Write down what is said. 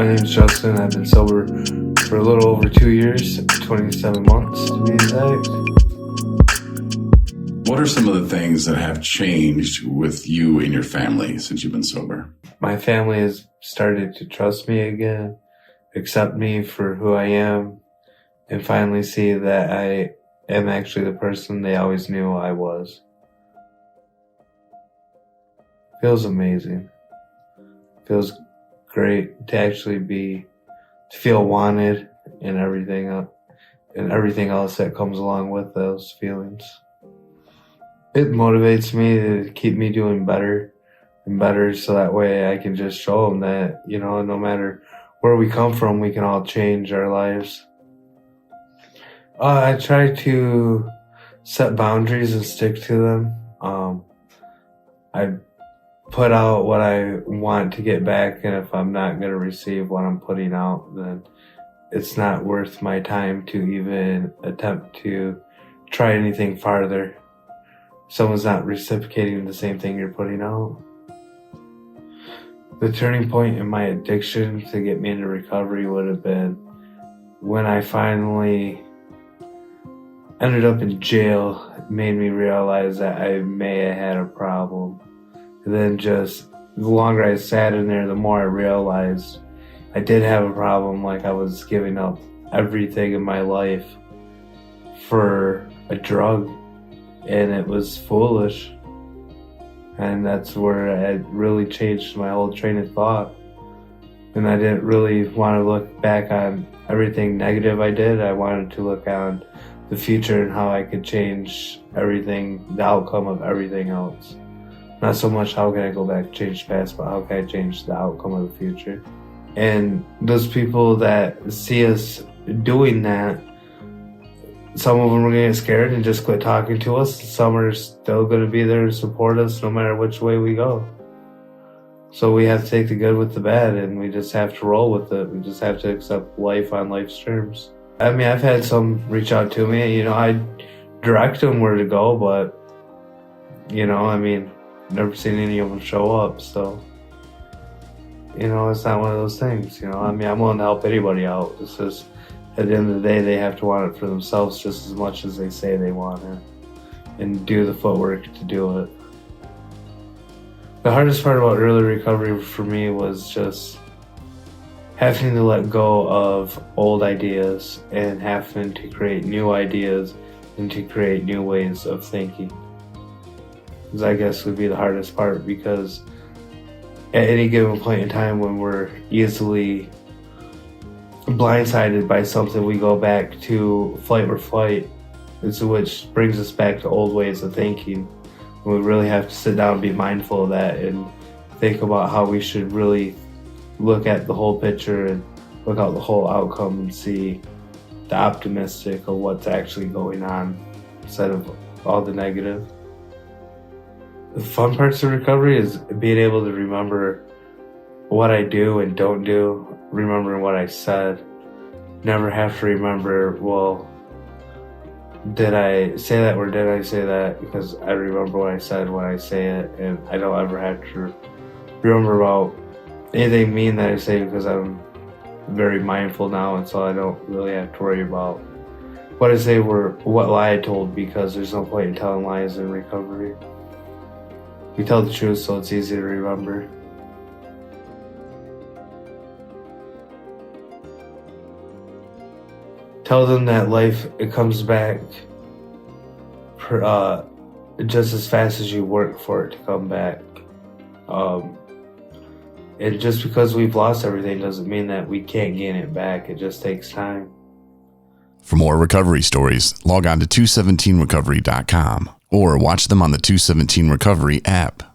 My name is Justin. I've been sober for a little over 2 years, 27 months to be exact. What are some of the things that have changed with you and your family since you've been sober? My family has started to trust me again, accept me for who I am, and finally see that I am actually the person they always knew I was. Feels amazing. Feels great to actually to feel wanted and everything else that comes along with those feelings. It motivates me to keep me doing better and better, so that way I can just show them that, no matter where we come from, we can all change our lives. I try to set boundaries and stick to them. I put out what I want to get back, and if I'm not going to receive what I'm putting out, then it's not worth my time to even attempt to try anything farther. Someone's not reciprocating the same thing you're putting out. The turning point in my addiction to get me into recovery would have been when I finally ended up in jail. It made me realize that I may have had a problem. And then just the longer I sat in there, the more I realized I did have a problem, like I was giving up everything in my life for a drug, and it was foolish. And that's where it really changed my whole train of thought. And I didn't really want to look back on everything negative I did. I wanted to look on the future and how I could change everything, the outcome of everything else. Not so much how can I go back and change the past, but how can I change the outcome of the future. And those people that see us doing that, some of them are going to get scared and just quit talking to us. Some are still going to be there to support us no matter which way we go. So we have to take the good with the bad, and we just have to roll with it. We just have to accept life on life's terms. I mean, I've had some reach out to me. I direct them where to go, but, never seen any of them show up. So, it's not one of those things. I'm willing to help anybody out. It's just, at the end of the day, they have to want it for themselves just as much as they say they want it, and do the footwork to do it. The hardest part about early recovery for me was just having to let go of old ideas and having to create new ideas and to create new ways of thinking. Because I guess would be the hardest part, because at any given point in time when we're easily blindsided by something, we go back to flight or flight, which brings us back to old ways of thinking. And we really have to sit down and be mindful of that and think about how we should really look at the whole picture and look at the whole outcome and see the optimistic of what's actually going on instead of all the negative. The fun parts of recovery is being able to remember what I do and don't do, remembering what I said. Never have to remember, well, did I say that or did I say that? Because I remember what I said when I say it, and I don't ever have to remember about anything mean that I say, because I'm very mindful now, and so I don't really have to worry about what I say or what lie I told, because there's no point in telling lies in recovery. We tell the truth, so it's easy to remember. Tell them that life, it comes back just as fast as you work for it to come back. And just because we've lost everything doesn't mean that we can't gain it back. It just takes time. For more recovery stories, log on to 217recovery.com or watch them on the 217 Recovery app.